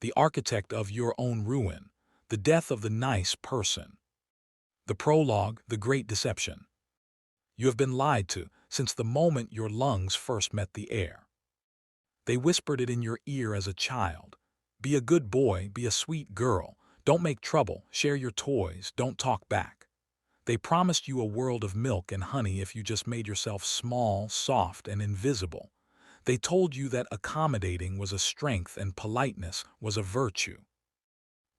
the architect of your own ruin, the death of the nice person. The prologue, the great deception. You have been lied to since the moment your lungs first met the air. They whispered it in your ear as a child. Be a good boy, be a sweet girl, don't make trouble, share your toys, don't talk back. They promised you a world of milk and honey if you just made yourself small, soft, and invisible. They told you that accommodating was a strength and politeness was a virtue.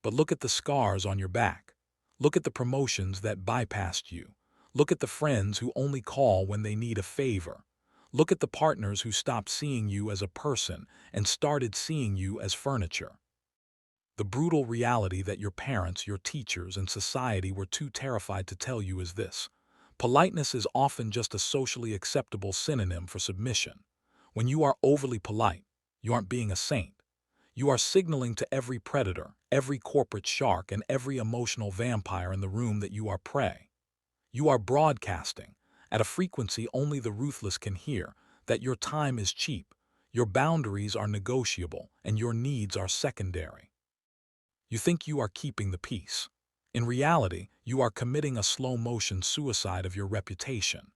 But look at the scars on your back. Look at the promotions that bypassed you. Look at the friends who only call when they need a favor. Look at the partners who stopped seeing you as a person and started seeing you as furniture. The brutal reality that your parents, your teachers, and society were too terrified to tell you is this: politeness is often just a socially acceptable synonym for submission. When you are overly polite, you aren't being a saint. You are signaling to every predator, every corporate shark, and every emotional vampire in the room that you are prey. You are broadcasting, at a frequency only the ruthless can hear, that your time is cheap, your boundaries are negotiable, and your needs are secondary. You think you are keeping the peace. In reality, you are committing a slow-motion suicide of your reputation.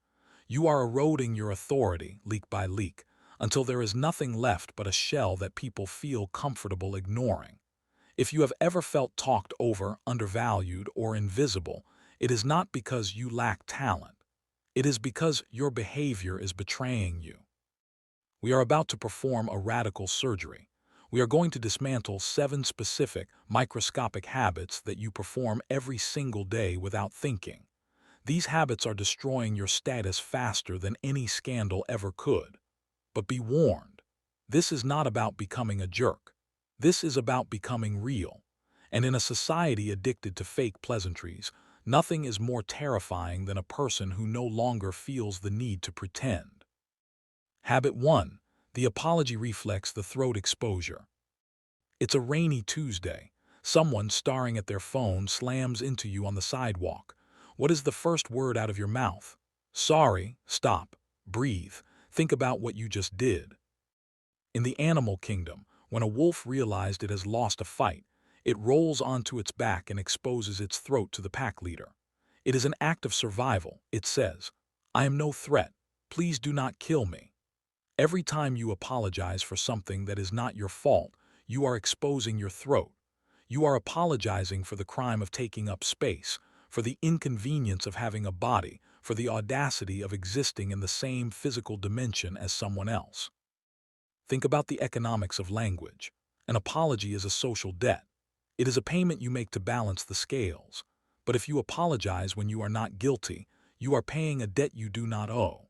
You are eroding your authority, leak by leak, until there is nothing left but a shell that people feel comfortable ignoring. If you have ever felt talked over, undervalued, or invisible, it is not because you lack talent. It is because your behavior is betraying you. We are about to perform a radical surgery. We are going to dismantle 7 specific, microscopic habits that you perform every single day without thinking. These habits are destroying your status faster than any scandal ever could. But be warned, this is not about becoming a jerk. This is about becoming real. And in a society addicted to fake pleasantries, nothing is more terrifying than a person who no longer feels the need to pretend. Habit 1. The apology reflex, the throat exposure. It's a rainy Tuesday. Someone staring at their phone slams into you on the sidewalk. What is the first word out of your mouth? Sorry, stop, breathe, think about what you just did. In the animal kingdom, when a wolf realized it has lost a fight, it rolls onto its back and exposes its throat to the pack leader. It is an act of survival. It says, I am no threat. Please do not kill me. Every time you apologize for something that is not your fault, you are exposing your throat. You are apologizing for the crime of taking up space, for the inconvenience of having a body, for the audacity of existing in the same physical dimension as someone else. Think about the economics of language. An apology is a social debt. It is a payment you make to balance the scales. But if you apologize when you are not guilty, you are paying a debt you do not owe.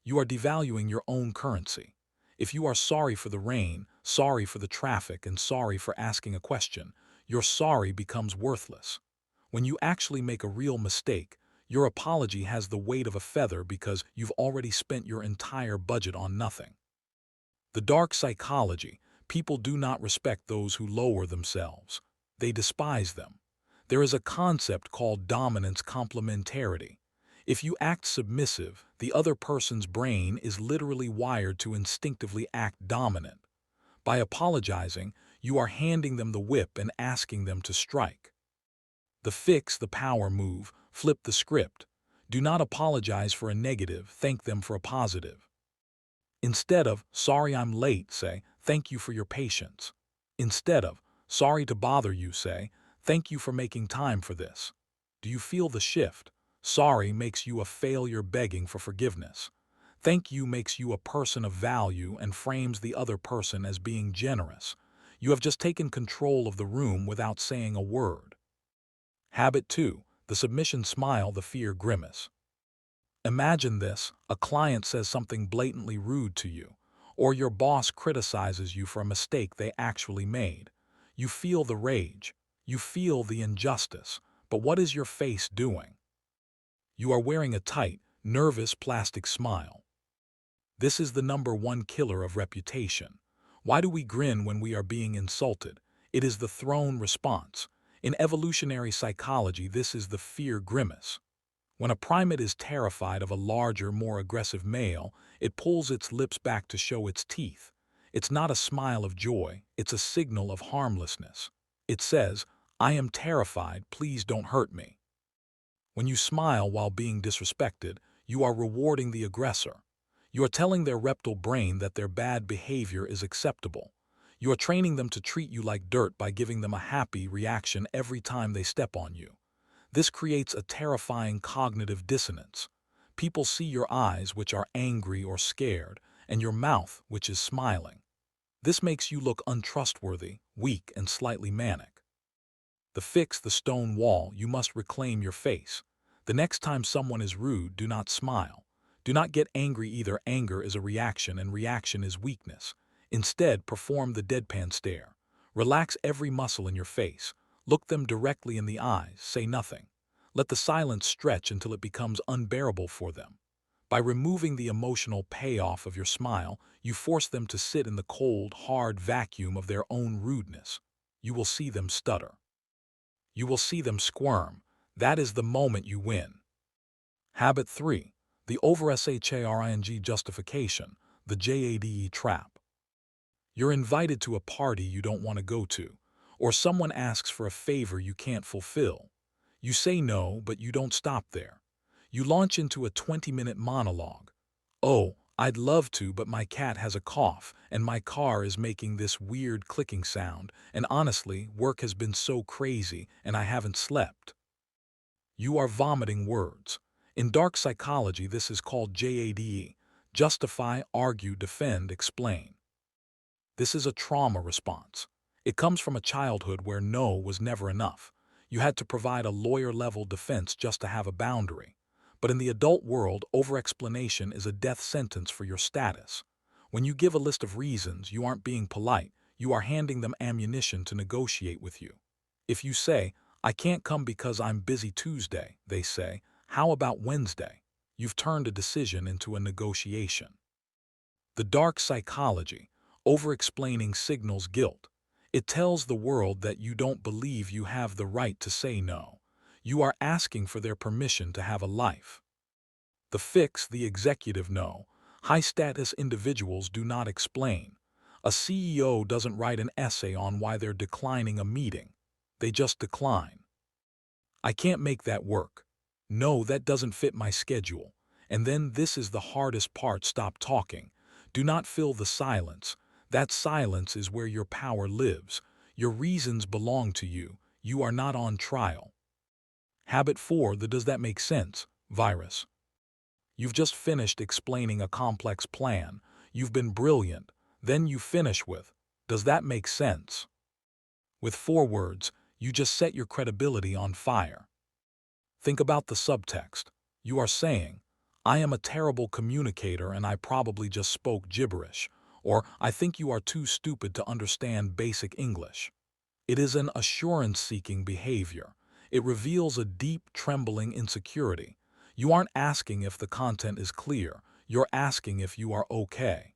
You are devaluing your own currency. If you are sorry for the rain, sorry for the traffic, and sorry for asking a question, your sorry becomes worthless. When you actually make a real mistake, your apology has the weight of a feather because you've already spent your entire budget on nothing. The dark psychology: people do not respect those who lower themselves. They despise them. There is a concept called dominance complementarity. If you act submissive, the other person's brain is literally wired to instinctively act dominant. By apologizing, you are handing them the whip and asking them to strike. The fix, the power move, flip the script. Do not apologize for a negative, thank them for a positive. Instead of, sorry I'm late, say, thank you for your patience. Instead of, sorry to bother you, say, thank you for making time for this. Do you feel the shift? Sorry makes you a failure begging for forgiveness. Thank you makes you a person of value and frames the other person as being generous. You have just taken control of the room without saying a word. Habit 2. The submission smile, the fear grimace. Imagine this: a client says something blatantly rude to you, or your boss criticizes you for a mistake they actually made. You feel the rage. You feel the injustice. But what is your face doing? You are wearing a tight, nervous plastic smile. This is the #1 killer of reputation. Why do we grin when we are being insulted? It is the thrown response. In evolutionary psychology, this is the fear grimace. When a primate is terrified of a larger, more aggressive male, it pulls its lips back to show its teeth. It's not a smile of joy, it's a signal of harmlessness. It says, "I am terrified, please don't hurt me." When you smile while being disrespected, you are rewarding the aggressor. You are telling their reptile brain that their bad behavior is acceptable. You are training them to treat you like dirt by giving them a happy reaction every time they step on you. This creates a terrifying cognitive dissonance. People see your eyes, which are angry or scared, and your mouth, which is smiling. This makes you look untrustworthy, weak, and slightly manic. To fix the stone wall, you must reclaim your face. The next time someone is rude, do not smile. Do not get angry either. Anger is a reaction, and reaction is weakness. Instead, perform the deadpan stare. Relax every muscle in your face. Look them directly in the eyes. Say nothing. Let the silence stretch until it becomes unbearable for them. By removing the emotional payoff of your smile, you force them to sit in the cold, hard vacuum of their own rudeness. You will see them stutter. You will see them squirm. That is the moment you win. Habit 3. The over-sharing justification, the J.A.D.E trap. You're invited to a party you don't want to go to, or someone asks for a favor you can't fulfill. You say no, but you don't stop there. You launch into a 20-minute monologue. "Oh, I'd love to, but my cat has a cough, and my car is making this weird clicking sound, and honestly, work has been so crazy, and I haven't slept." You are vomiting words. In dark psychology, this is called J.A.D.E. Justify, argue, defend, explain. This is a trauma response. It comes from a childhood where no was never enough. You had to provide a lawyer-level defense just to have a boundary. But in the adult world, over-explanation is a death sentence for your status. When you give a list of reasons, you aren't being polite, you are handing them ammunition to negotiate with you. If you say, "I can't come because I'm busy Tuesday," they say, "How about Wednesday?" You've turned a decision into a negotiation. The dark psychology, over-explaining signals guilt. It tells the world that you don't believe you have the right to say no. You are asking for their permission to have a life. The fix, the executive no. High-status individuals do not explain. A CEO doesn't write an essay on why they're declining a meeting. They just decline. "I can't make that work." "No, that doesn't fit my schedule." And then this is the hardest part: stop talking. Do not fill the silence. That silence is where your power lives. Your reasons belong to you. You are not on trial. Habit 4. The "does that make sense" virus. You've just finished explaining a complex plan. You've been brilliant. Then you finish with, "Does that make sense?" With 4 words, you just set your credibility on fire. Think about the subtext. You are saying, "I am a terrible communicator and I probably just spoke gibberish," or "I think you are too stupid to understand basic English." It is an assurance-seeking behavior. It reveals a deep, trembling insecurity. You aren't asking if the content is clear. You're asking if you are okay.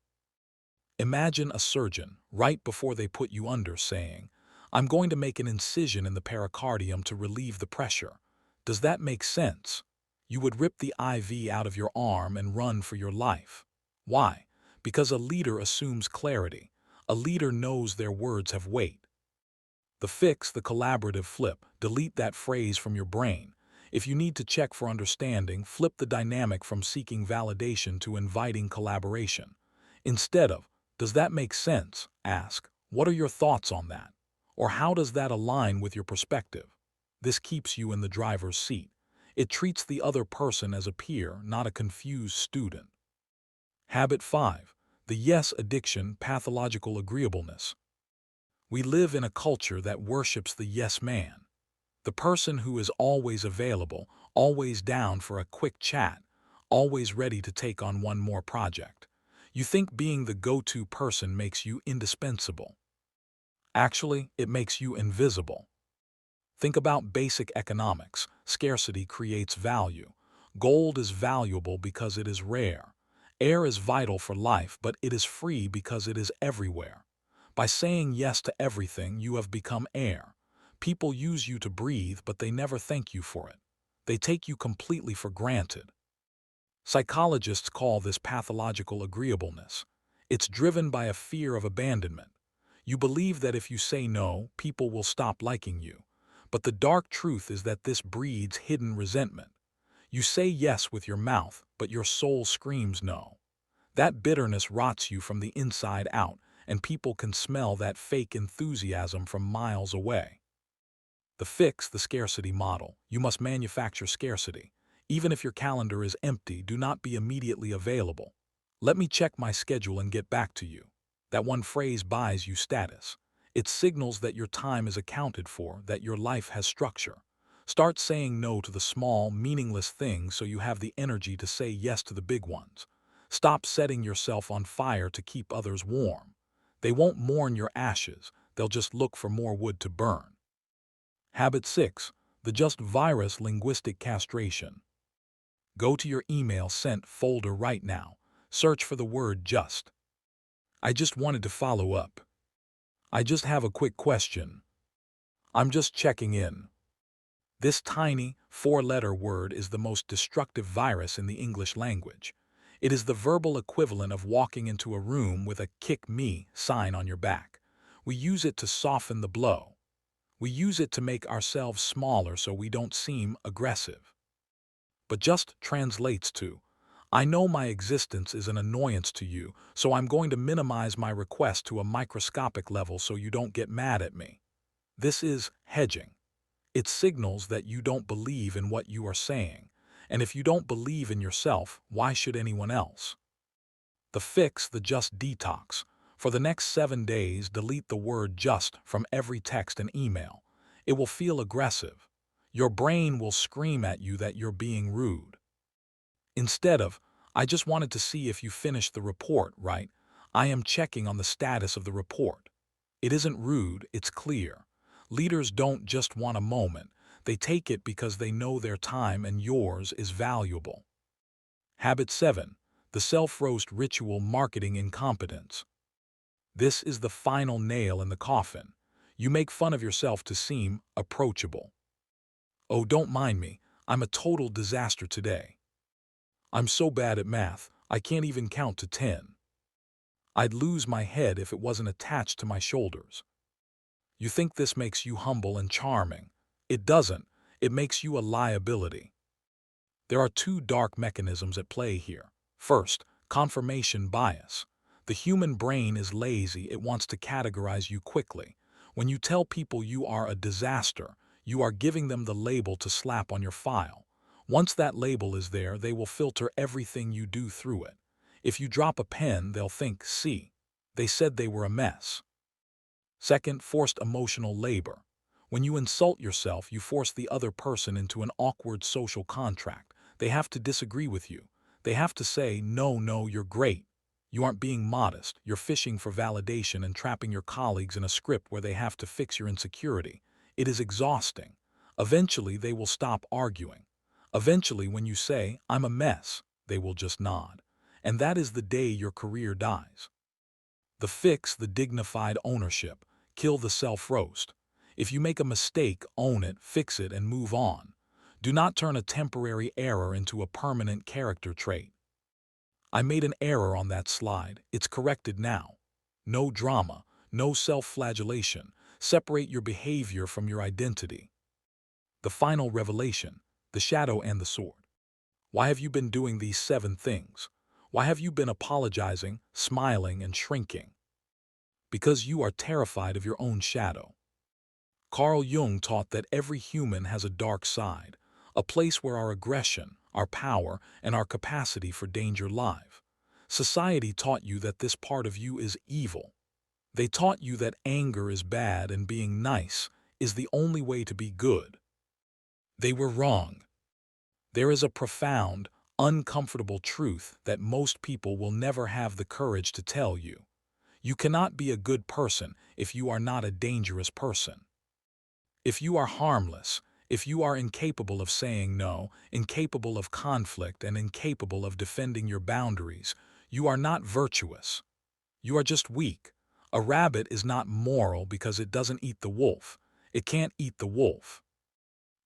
Imagine a surgeon, right before they put you under, saying, "I'm going to make an incision in the pericardium to relieve the pressure. Does that make sense?" You would rip the IV out of your arm and run for your life. Why? Because a leader assumes clarity. A leader knows their words have weight. The fix, the collaborative flip. Delete that phrase from your brain. If you need to check for understanding, flip the dynamic from seeking validation to inviting collaboration. Instead of, "Does that make sense?" ask, "What are your thoughts on that?" Or "How does that align with your perspective?" This keeps you in the driver's seat. It treats the other person as a peer, not a confused student. Habit 5. The yes addiction, pathological agreeableness. We live in a culture that worships the yes man. The person who is always available, always down for a quick chat, always ready to take on one more project. You think being the go-to person makes you indispensable. Actually, it makes you invisible. Think about basic economics. Scarcity creates value. Gold is valuable because it is rare. Air is vital for life, but it is free because it is everywhere. By saying yes to everything, you have become air. People use you to breathe, but they never thank you for it. They take you completely for granted. Psychologists call this pathological agreeableness. It's driven by a fear of abandonment. You believe that if you say no, people will stop liking you. But the dark truth is that this breeds hidden resentment. You say yes with your mouth, but your soul screams no. That bitterness rots you from the inside out, and people can smell that fake enthusiasm from miles away. The fix, the scarcity model. You must manufacture scarcity. Even if your calendar is empty, do not be immediately available. Let me check my schedule and get back to you. That one phrase buys you status. It signals that your time is accounted for, that your life has structure. Start saying no to the small, meaningless things so you have the energy to say yes to the big ones. Stop setting yourself on fire to keep others warm. They won't mourn your ashes, they'll just look for more wood to burn. Habit 6. The just virus linguistic castration. Go to your email sent folder right now. Search for the word just. I just wanted to follow up. I just have a quick question. I'm just checking in. This tiny, four-letter word is the most destructive virus in the English language. It is the verbal equivalent of walking into a room with a "kick me" sign on your back. We use it to soften the blow. We use it to make ourselves smaller so we don't seem aggressive. But just translates to, I know my existence is an annoyance to you, so I'm going to minimize my request to a microscopic level so you don't get mad at me. This is hedging. It signals that you don't believe in what you are saying, and if you don't believe in yourself, why should anyone else? The fix, the just detox. For the next 7 days, delete the word just from every text and email. It will feel aggressive. Your brain will scream at you that you're being rude. Instead of, I just wanted to see if you finished the report, right? I am checking on the status of the report. It isn't rude, it's clear. Leaders don't just want a moment. They take it because they know their time and yours is valuable. Habit 7. The self-roast ritual marketing incompetence. This is the final nail in the coffin. You make fun of yourself to seem approachable. Oh, don't mind me. I'm a total disaster today. I'm so bad at math, I can't even count to 10. I'd lose my head if it wasn't attached to my shoulders. You think this makes you humble and charming. It doesn't. It makes you a liability. There are two dark mechanisms at play here. First, confirmation bias. The human brain is lazy, it wants to categorize you quickly. When you tell people you are a disaster, you are giving them the label to slap on your file. Once that label is there, they will filter everything you do through it. If you drop a pen, they'll think, see, they said they were a mess. Second, forced emotional labor. When you insult yourself, you force the other person into an awkward social contract. They have to disagree with you. They have to say, no, you're great. You aren't being modest. You're fishing for validation and trapping your colleagues in a script where they have to fix your insecurity. It is exhausting. Eventually, they will stop arguing. Eventually, when you say, I'm a mess, they will just nod. And that is the day your career dies. The fix, the dignified ownership. Kill the self-roast. If you make a mistake, own it, fix it, and move on. Do not turn a temporary error into a permanent character trait. I made an error on that slide. It's corrected now. No drama, no self-flagellation. Separate your behavior from your identity. The final revelation, the shadow and the sword. Why have you been doing these 7 things? Why have you been apologizing, smiling, and shrinking? Because you are terrified of your own shadow. Carl Jung taught that every human has a dark side, a place where our aggression, our power, and our capacity for danger live. Society taught you that this part of you is evil. They taught you that anger is bad and being nice is the only way to be good. They were wrong. There is a profound, uncomfortable truth that most people will never have the courage to tell you. You cannot be a good person if you are not a dangerous person. If you are harmless, if you are incapable of saying no, incapable of conflict, and incapable of defending your boundaries, you are not virtuous. You are just weak. A rabbit is not moral because it doesn't eat the wolf. It can't eat the wolf.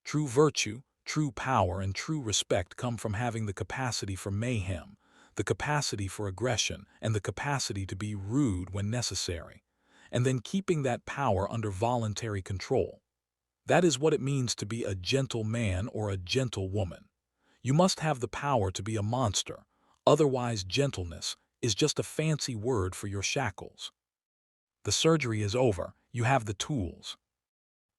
True virtue, true power, and true respect come from having the capacity for mayhem, the capacity for aggression, and the capacity to be rude when necessary, and then keeping that power under voluntary control. That is what it means to be a gentle man or a gentle woman. You must have the power to be a monster, otherwise gentleness is just a fancy word for your shackles. The surgery is over, you have the tools.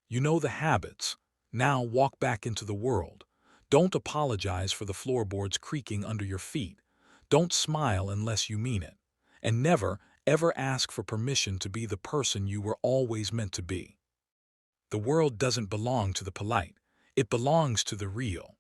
You know the habits. Now walk back into the world. Don't apologize for the floorboards creaking under your feet. Don't smile unless you mean it. And never, ever ask for permission to be the person you were always meant to be. The world doesn't belong to the polite. It belongs to the real.